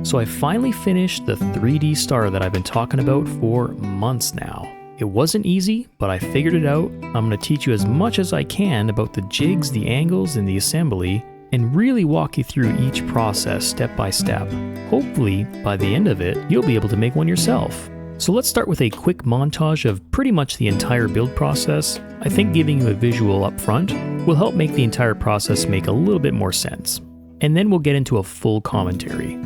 So I finally finished the 3D star that I've been talking about for months now. It wasn't easy, but I figured it out. I'm going to teach you as much as I can about the jigs, the angles, and the assembly, and really walk you through each process step by step. Hopefully, by the end of it, you'll be able to make one yourself. So let's start with a quick montage of pretty much the entire build process. I think giving you a visual up front will help make the entire process make a little bit more sense. And then we'll get into a full commentary.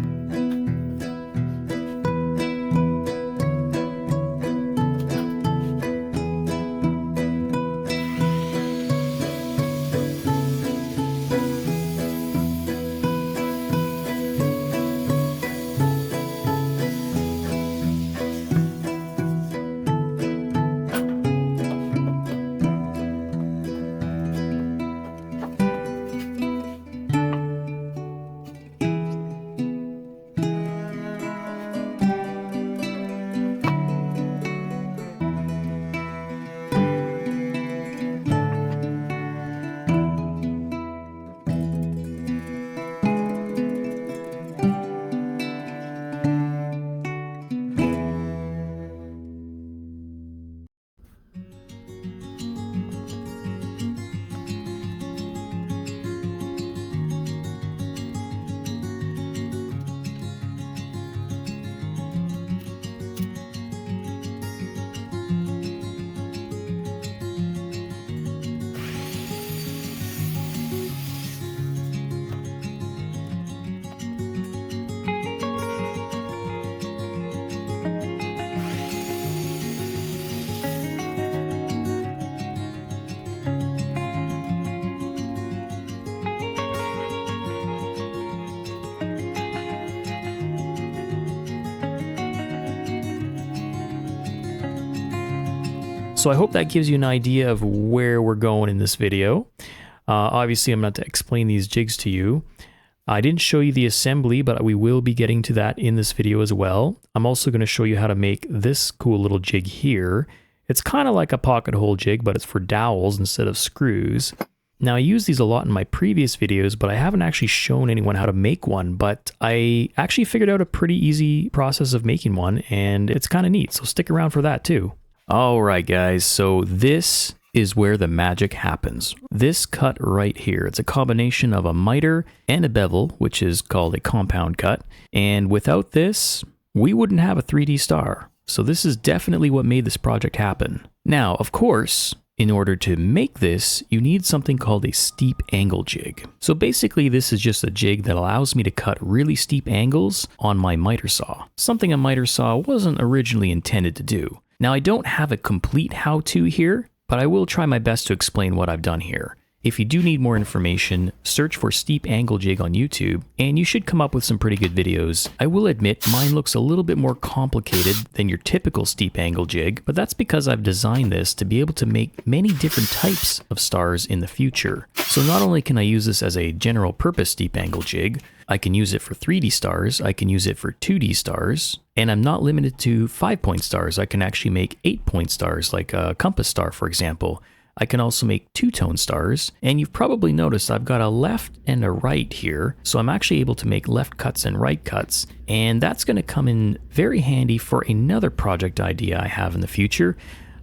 So I hope that gives you an idea of where we're going in this video. Obviously, I'm not to explain these jigs to you. I didn't show you the assembly, but we will be getting to that in this video as well. I'm also going to show you how to make this cool little jig here. It's kind of like a pocket hole jig, but it's for dowels instead of screws. Now, I use these a lot in my previous videos, but I haven't actually shown anyone how to make one, but I actually figured out a pretty easy process of making one, and it's kind of neat, so stick around for that too. Alright guys, so this is where the magic happens. This cut right here, it's a combination of a miter and a bevel, which is called a compound cut, and without this, we wouldn't have a 3D star. So this is definitely what made this project happen. Now, of course, in order to make this, you need something called a steep angle jig. So basically this is just a jig that allows me to cut really steep angles on my miter saw, something a miter saw wasn't originally intended to do. Now, I don't have a complete how-to here, but I will try my best to explain what I've done here. If you do need more information, search for steep angle jig on YouTube, and you should come up with some pretty good videos. I will admit mine looks a little bit more complicated than your typical steep angle jig, but that's because I've designed this to be able to make many different types of stars in the future. So not only can I use this as a general purpose steep angle jig, I can use it for 3D stars, I can use it for 2D stars, and I'm not limited to 5-point stars. I can actually make 8-point stars, like a compass star, for example. I can also make 2-tone stars, and you've probably noticed I've got a left and a right here, so I'm actually able to make left cuts and right cuts, and that's going to come in very handy for another project idea I have in the future.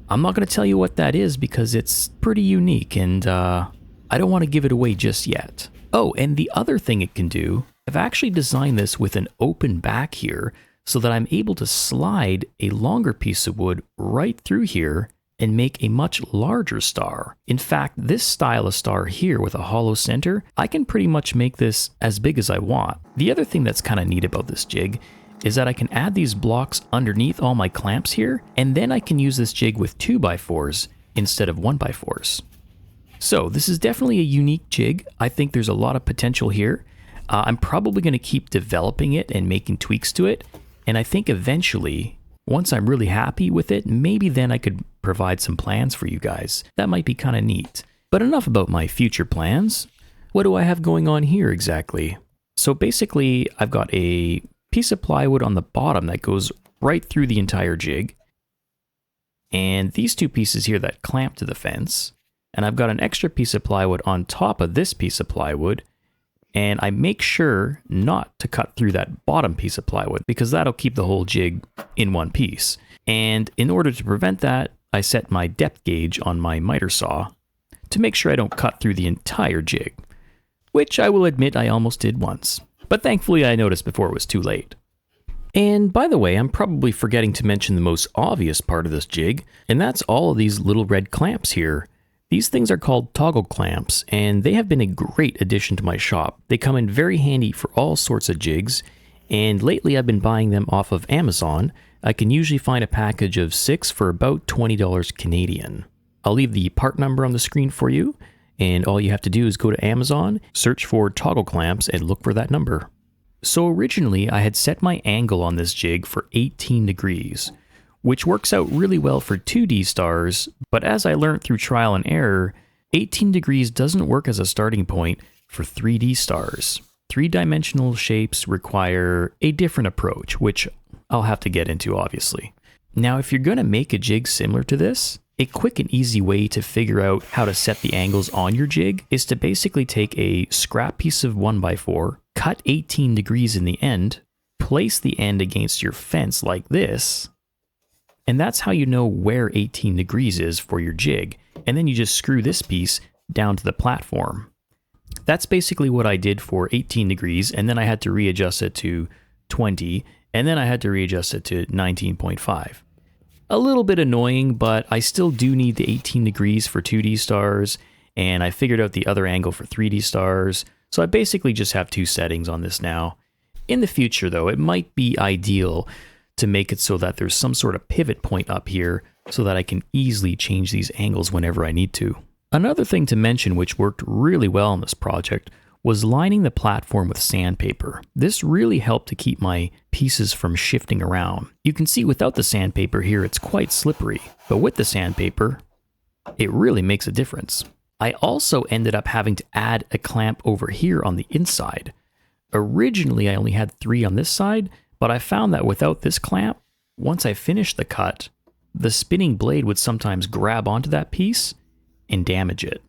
I'm not going to tell you what that is because it's pretty unique, and I don't want to give it away just yet. Oh, and the other thing it can do, I've actually designed this with an open back here so that I'm able to slide a longer piece of wood right through here and make a much larger star. In fact, this style of star here with a hollow center, I can pretty much make this as big as I want. The other thing that's kind of neat about this jig is that I can add these blocks underneath all my clamps here, and then I can use this jig with 2x4s instead of 1x4s. So this is definitely a unique jig. I think there's a lot of potential here. I'm probably going to keep developing it and making tweaks to it, and I think eventually, once I'm really happy with it, maybe then I could provide some plans for you guys. That might be kind of neat. But enough about my future plans. What do I have going on here exactly? So basically, I've got a piece of plywood on the bottom that goes right through the entire jig, and these two pieces here that clamp to the fence, and I've got an extra piece of plywood on top of this piece of plywood, and I make sure not to cut through that bottom piece of plywood because that'll keep the whole jig in one piece. And in order to prevent that, I set my depth gauge on my miter saw to make sure I don't cut through the entire jig, which I will admit I almost did once, but thankfully I noticed before it was too late. And by the way, I'm probably forgetting to mention the most obvious part of this jig, and that's all of these little red clamps here. These things are called toggle clamps, and they have been a great addition to my shop. They come in very handy for all sorts of jigs, and lately I've been buying them off of Amazon. I can usually find a package of 6 for about $20 Canadian. I'll leave the part number on the screen for you, and all you have to do is go to Amazon, search for toggle clamps, and look for that number. So originally I had set my angle on this jig for 18 degrees, which works out really well for 2D stars, but as I learned through trial and error, 18 degrees doesn't work as a starting point for 3D stars. Three-dimensional shapes require a different approach, which I'll have to get into obviously. Now if you're going to make a jig similar to this, a quick and easy way to figure out how to set the angles on your jig is to basically take a scrap piece of 1x4, cut 18 degrees in the end, place the end against your fence like this, and that's how you know where 18 degrees is for your jig, and then you just screw this piece down to the platform. That's basically what I did for 18 degrees, and then I had to readjust it to 20, and then I had to readjust it to 19.5. A little bit annoying, but I still do need the 18 degrees for 2D stars, and I figured out the other angle for 3D stars, so I basically just have 2 settings on this now. In the future though, it might be ideal to make it so that there's some sort of pivot point up here so that I can easily change these angles whenever I need to. Another thing to mention which worked really well on this project was lining the platform with sandpaper. This really helped to keep my pieces from shifting around. You can see without the sandpaper here, it's quite slippery, but with the sandpaper, it really makes a difference. I also ended up having to add a clamp over here on the inside. Originally, I only had 3 on this side, but I found that without this clamp, once I finished the cut, the spinning blade would sometimes grab onto that piece and damage it.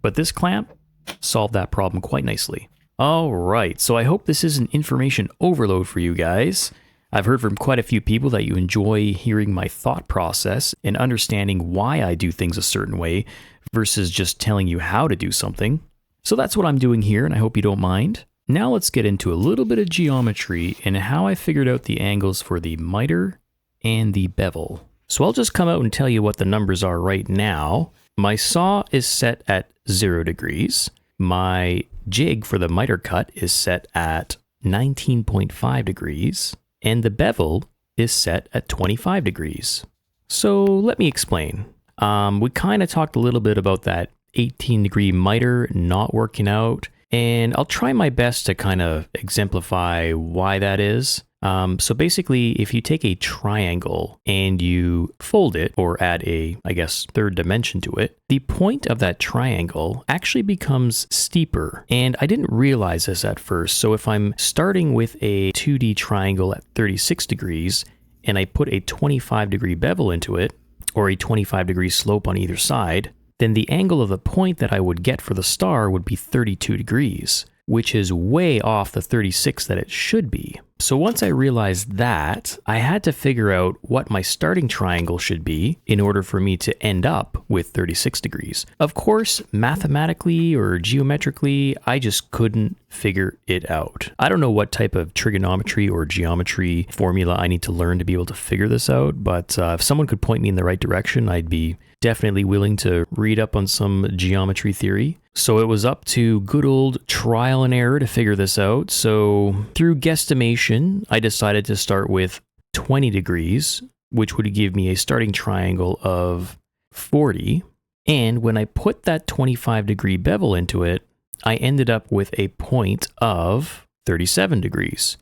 But this clamp solved that problem quite nicely. Alright, so I hope this isn't information overload for you guys. I've heard from quite a few people that you enjoy hearing my thought process and understanding why I do things a certain way versus just telling you how to do something. So that's what I'm doing here, and I hope you don't mind. Now let's get into a little bit of geometry and how I figured out the angles for the miter and the bevel. So I'll just come out and tell you what the numbers are right now. My saw is set at 0 degrees. My jig for the miter cut is set at 19.5 degrees. And the bevel is set at 25 degrees. So let me explain. We kind of talked a little bit about that 18 degree miter not working out, and I'll try my best to kind of exemplify why that is. So basically, if you take a triangle and you fold it or add a, I guess, third dimension to it, the point of that triangle actually becomes steeper. And I didn't realize this at first. So if I'm starting with a 2D triangle at 36 degrees and I put a 25 degree bevel into it, or a 25 degree slope on either side, then the angle of the point that I would get for the star would be 32 degrees, which is way off the 36 that it should be. So once I realized that, I had to figure out what my starting triangle should be in order for me to end up with 36 degrees. Of course, mathematically or geometrically, I just couldn't figure it out. I don't know what type of trigonometry or geometry formula I need to learn to be able to figure this out, but if someone could point me in the right direction, I'd be definitely willing to read up on some geometry theory. So it was up to good old trial and error to figure this out. So through guesstimation, I decided to start with 20 degrees, which would give me a starting triangle of 40. And when I put that 25 degree bevel into it, I ended up with a point of 37 degrees,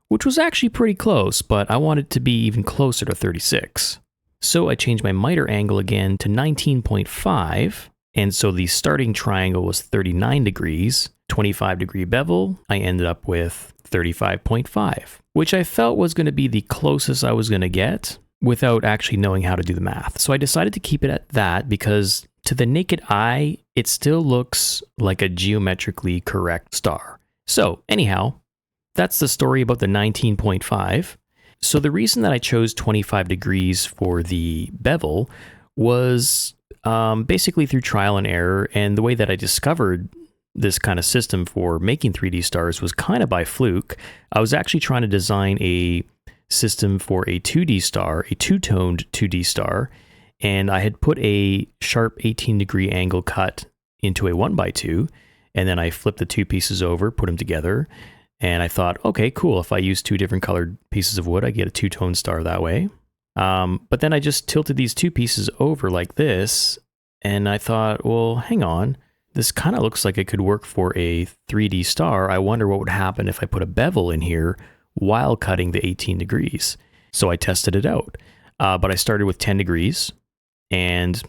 which was actually pretty close, but I wanted to be even closer to 36. So I changed my miter angle again to 19.5, and so the starting triangle was 39 degrees, 25 degree bevel, I ended up with 35.5, which I felt was going to be the closest I was going to get without actually knowing how to do the math. So I decided to keep it at that because to the naked eye, it still looks like a geometrically correct star. So anyhow, that's the story about the 19.5. So the reason that I chose 25 degrees for the bevel was basically through trial and error, and the way that I discovered this kind of system for making 3D stars was kind of by fluke. I was actually trying to design a system for a 2D star, a two-toned 2D star, and I had put a sharp 18-degree angle cut into a 1x2, and then I flipped the two pieces over, put them together, and I thought, okay, cool, if I use two different colored pieces of wood, I get a two-tone star that way. But then I just tilted these two pieces over like this, and I thought, well, hang on, this kind of looks like it could work for a 3D star. I wonder what would happen if I put a bevel in here while cutting the 18 degrees. So I tested it out, but I started with 10 degrees, and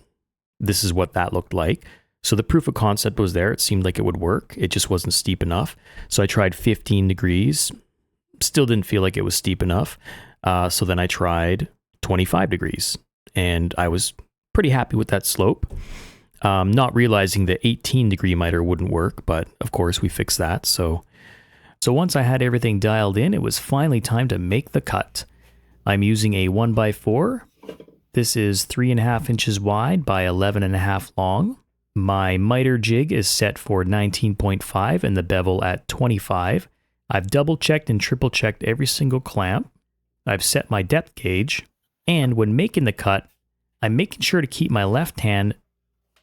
this is what that looked like. So the proof of concept was there. It seemed like it would work. It just wasn't steep enough. So I tried 15 degrees, still didn't feel like it was steep enough. So then I tried 25 degrees, and I was pretty happy with that slope. Not realizing the 18-degree miter wouldn't work, but of course we fixed that. So once I had everything dialed in, it was finally time to make the cut. I'm using a 1x4. This is 3.5 inches wide by 11.5 long. My miter jig is set for 19.5 and the bevel at 25. I've double checked and triple checked every single clamp. I've set my depth gauge, and when making the cut, I'm making sure to keep my left hand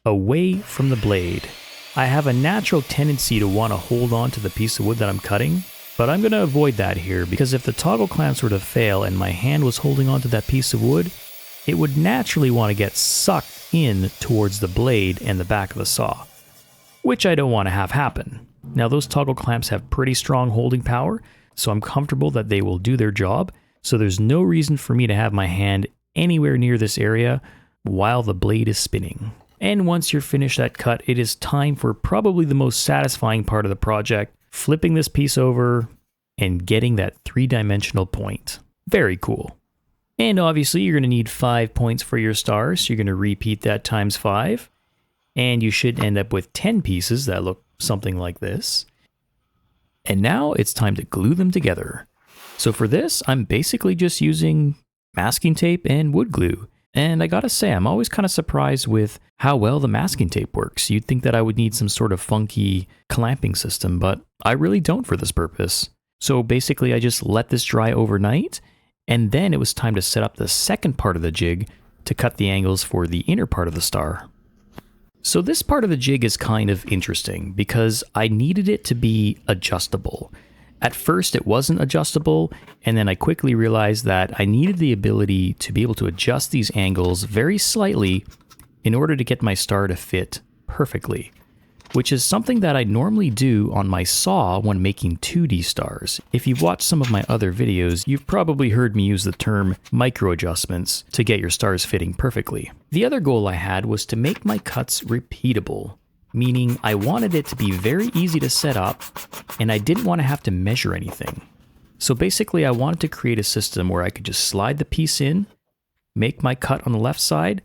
away from the blade. I have a natural tendency to want to hold on to the piece of wood that I'm cutting, but I'm going to avoid that here, because if the toggle clamps were to fail and my hand was holding on to that piece of wood, it would naturally want to get sucked in towards the blade and the back of the saw, which I don't want to have happen. Now, those toggle clamps have pretty strong holding power, so I'm comfortable that they will do their job, so there's no reason for me to have my hand anywhere near this area while the blade is spinning. And once you're finished that cut, it is time for probably the most satisfying part of the project, flipping this piece over and getting that three-dimensional point. Very cool. And obviously you're going to need 5 points for your stars. So you're going to repeat that times 5. And you should end up with 10 pieces that look something like this. And now it's time to glue them together. So for this, I'm basically just using masking tape and wood glue. And I gotta say, I'm always kind of surprised with how well the masking tape works. You'd think that I would need some sort of funky clamping system, but I really don't for this purpose. So basically I just let this dry overnight, and then it was time to set up the second part of the jig to cut the angles for the inner part of the star. So this part of the jig is kind of interesting because I needed it to be adjustable. At first it wasn't adjustable, and then I quickly realized that I needed the ability to be able to adjust these angles very slightly in order to get my star to fit perfectly, which is something that I normally do on my saw when making 2D stars. If you've watched some of my other videos, you've probably heard me use the term micro adjustments to get your stars fitting perfectly. The other goal I had was to make my cuts repeatable, meaning I wanted it to be very easy to set up, and I didn't want to have to measure anything. So basically I wanted to create a system where I could just slide the piece in, make my cut on the left side,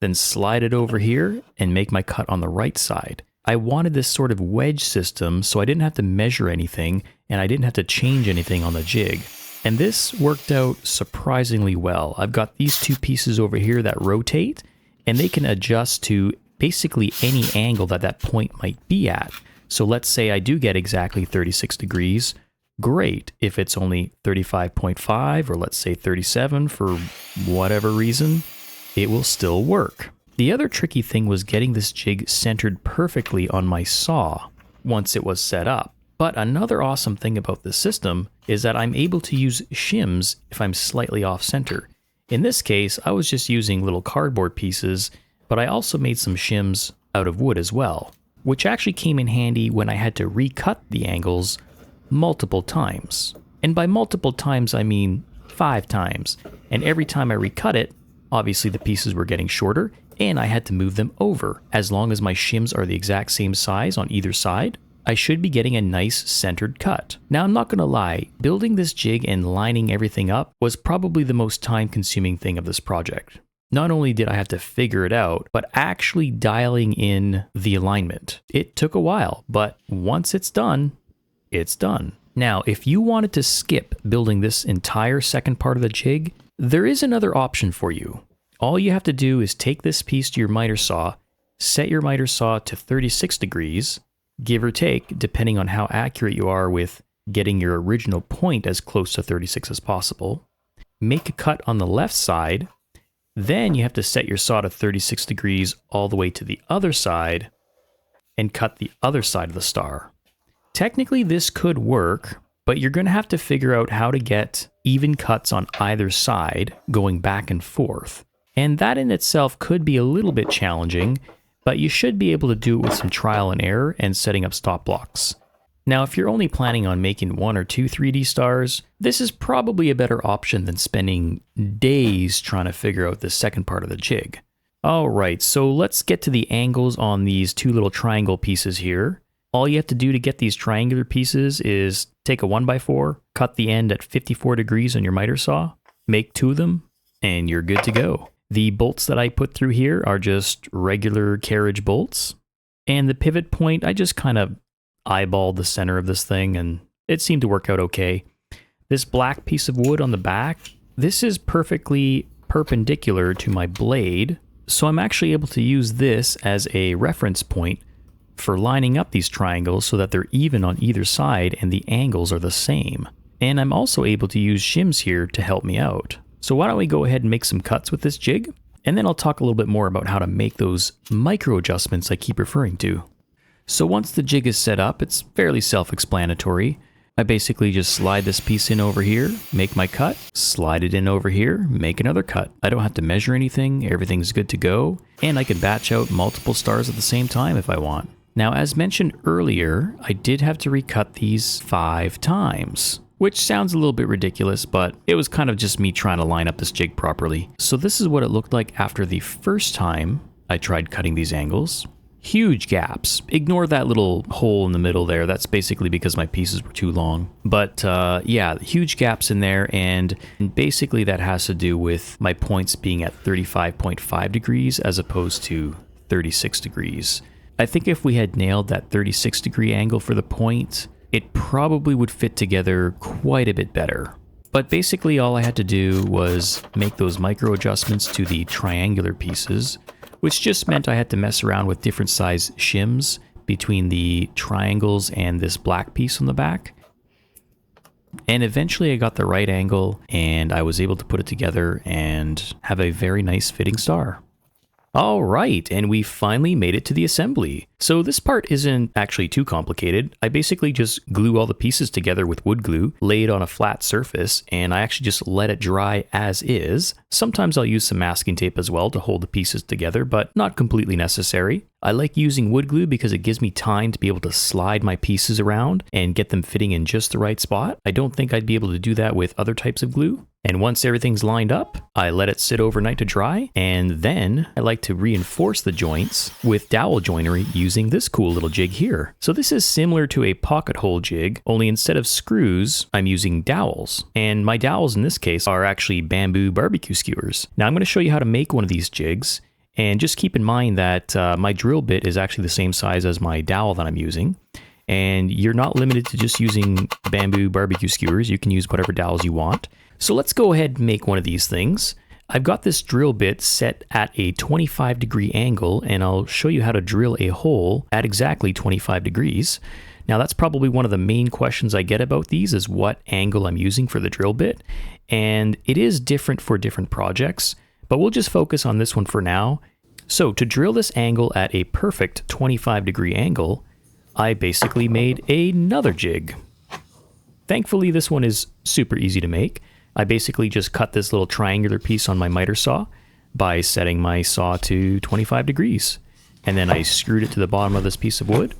then slide it over here and make my cut on the right side. I wanted this sort of wedge system so I didn't have to measure anything and I didn't have to change anything on the jig. And this worked out surprisingly well. I've got these two pieces over here that rotate, and they can adjust to basically any angle that that point might be at. So let's say I do get exactly 36 degrees. Great. If it's only 35.5 or let's say 37 for whatever reason, it will still work. The other tricky thing was getting this jig centered perfectly on my saw once it was set up. But another awesome thing about this system is that I'm able to use shims if I'm slightly off center. In this case, I was just using little cardboard pieces, but I also made some shims out of wood as well, which actually came in handy when I had to recut the angles multiple times. And by multiple times, I mean 5 times. And every time I recut it, obviously the pieces were getting shorter, and I had to move them over. As long as my shims are the exact same size on either side, I should be getting a nice centered cut. Now, I'm not gonna lie, building this jig and lining everything up was probably the most time-consuming thing of this project. Not only did I have to figure it out, but actually dialing in the alignment. It took a while, but once it's done, it's done. Now, if you wanted to skip building this entire second part of the jig, there is another option for you. All you have to do is take this piece to your miter saw, set your miter saw to 36 degrees, give or take, depending on how accurate you are with getting your original point as close to 36 as possible. Make a cut on the left side, then you have to set your saw to 36 degrees all the way to the other side and cut the other side of the star. Technically this could work, but you're going to have to figure out how to get even cuts on either side going back and forth. And that in itself could be a little bit challenging, but you should be able to do it with some trial and error and setting up stop blocks. Now, if you're only planning on making 1 or 2 3D stars, this is probably a better option than spending days trying to figure out the second part of the jig. Alright, so let's get to the angles on these 2 little triangle pieces here. All you have to do to get these triangular pieces is take a 1x4, cut the end at 54 degrees on your miter saw, make 2 of them, and you're good to go. The bolts that I put through here are just regular carriage bolts, and the pivot point, I just kind of eyeballed the center of this thing, and it seemed to work out okay. This black piece of wood on the back, this is perfectly perpendicular to my blade, so I'm actually able to use this as a reference point for lining up these triangles so that they're even on either side and the angles are the same. And I'm also able to use shims here to help me out. So why don't we go ahead and make some cuts with this jig, and then I'll talk a little bit more about how to make those micro adjustments I keep referring to. So once the jig is set up, it's fairly self-explanatory. I basically just slide this piece in over here, make my cut, slide it in over here, make another cut. I don't have to measure anything, everything's good to go, and I can batch out multiple stars at the same time if I want. Now, as mentioned earlier, I did have to recut these 5 times, which sounds a little bit ridiculous, but it was kind of just me trying to line up this jig properly. So this is what it looked like after the first time I tried cutting these angles. Huge gaps. Ignore that little hole in the middle there. That's basically because my pieces were too long. But yeah, huge gaps in there, and basically that has to do with my points being at 35.5 degrees as opposed to 36 degrees. I think if we had nailed that 36 degree angle for the point, it probably would fit together quite a bit better. But basically all I had to do was make those micro adjustments to the triangular pieces, which just meant I had to mess around with different size shims between the triangles and this black piece on the back. And eventually I got the right angle and I was able to put it together and have a very nice fitting star. All right, and we finally made it to the assembly. So this part isn't actually too complicated. I basically just glue all the pieces together with wood glue, lay it on a flat surface, and I actually just let it dry as is. Sometimes I'll use some masking tape as well to hold the pieces together, but not completely necessary. I like using wood glue because it gives me time to be able to slide my pieces around and get them fitting in just the right spot. I don't think I'd be able to do that with other types of glue. And once everything's lined up, I let it sit overnight to dry, and then I like to reinforce the joints with dowel joinery using this cool little jig here. So this is similar to a pocket hole jig, only instead of screws, I'm using dowels. And my dowels in this case are actually bamboo barbecue skewers. Now I'm going to show you how to make one of these jigs, and just keep in mind that my drill bit is actually the same size as my dowel that I'm using. And you're not limited to just using bamboo barbecue skewers, you can use whatever dowels you want. So let's go ahead and make one of these things. I've got this drill bit set at a 25 degree angle, and I'll show you how to drill a hole at exactly 25 degrees. Now that's probably one of the main questions I get about these is what angle I'm using for the drill bit. And it is different for different projects, but we'll just focus on this one for now. So to drill this angle at a perfect 25 degree angle, I basically made another jig. Thankfully, this one is super easy to make. I basically just cut this little triangular piece on my miter saw by setting my saw to 25 degrees. And then I screwed it to the bottom of this piece of wood.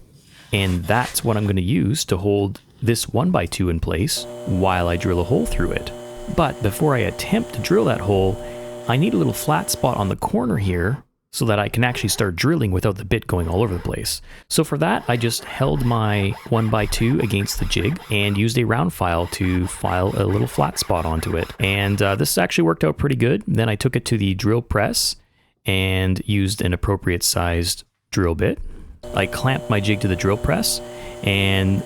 And that's what I'm going to use to hold this 1x2 in place while I drill a hole through it. But before I attempt to drill that hole, I need a little flat spot on the corner here so that I can actually start drilling without the bit going all over the place. So for that, I just held my 1x2 against the jig and used a round file to file a little flat spot onto it. And this actually worked out pretty good. Then I took it to the drill press and used an appropriate sized drill bit. I clamped my jig to the drill press, and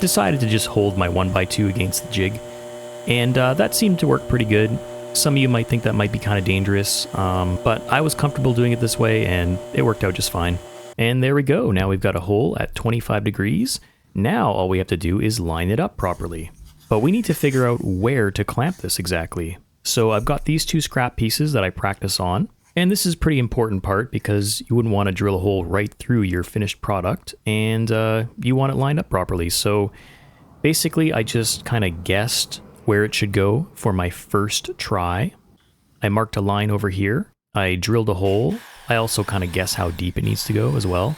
decided to just hold my 1x2 against the jig, and that seemed to work pretty good. Some of you might think that might be kind of dangerous, but I was comfortable doing it this way, and it worked out just fine. And there we go. Now we've got a hole at 25 degrees. Now all we have to do is line it up properly. But we need to figure out where to clamp this exactly. So I've got these 2 scrap pieces that I practice on. And this is a pretty important part because you wouldn't want to drill a hole right through your finished product, and you want it lined up properly. So basically I just kind of guessed where it should go for my first try. I marked a line over here. I drilled a hole. I also kind of guess how deep it needs to go as well.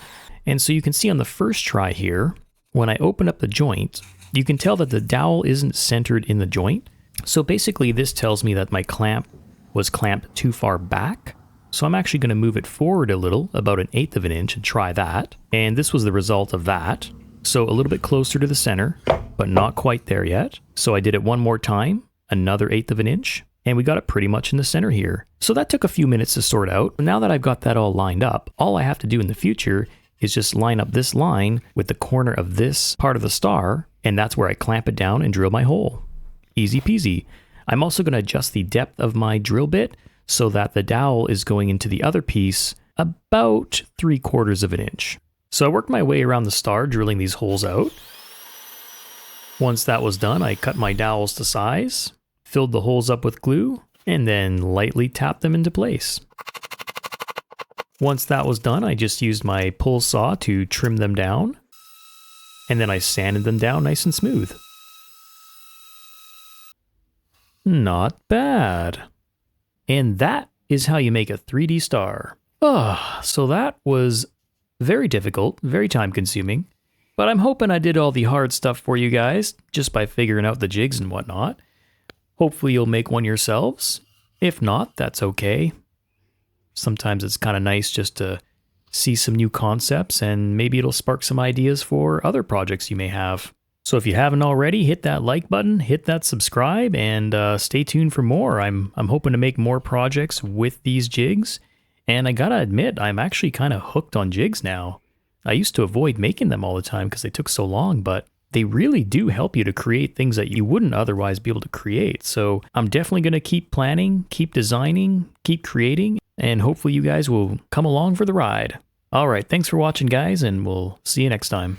And so you can see on the first try here, when I open up the joint, you can tell that the dowel isn't centered in the joint. So basically this tells me that my clamp was clamped too far back. So I'm actually going to move it forward a little, about 1/8 of an inch, and try that. And this was the result of that. So a little bit closer to the center, but not quite there yet. So I did it one more time, another 1/8 of an inch, and we got it pretty much in the center here. So that took a few minutes to sort out. Now that I've got that all lined up, all I have to do in the future is just line up this line with the corner of this part of the star, and that's where I clamp it down and drill my hole. Easy peasy. I'm also going to adjust the depth of my drill bit so that the dowel is going into the other piece about 3/4 of an inch. So I worked my way around the star, drilling these holes out. Once that was done, I cut my dowels to size, filled the holes up with glue, and then lightly tapped them into place. Once that was done, I just used my pull saw to trim them down, and then I sanded them down nice and smooth. Not bad. And that is how you make a 3D star. So that was very difficult, very time consuming, but I'm hoping I did all the hard stuff for you guys just by figuring out the jigs and whatnot. Hopefully you'll make one yourselves. If not, that's okay. Sometimes it's kind of nice just to see some new concepts, and maybe it'll spark some ideas for other projects you may have. So if you haven't already, hit that like button, hit that subscribe, and stay tuned for more. I'm hoping to make more projects with these jigs, and I gotta admit, I'm actually kind of hooked on jigs now. I used to avoid making them all the time because they took so long, but they really do help you to create things that you wouldn't otherwise be able to create. So I'm definitely going to keep planning, keep designing, keep creating, and hopefully you guys will come along for the ride. All right, thanks for watching, guys, and we'll see you next time.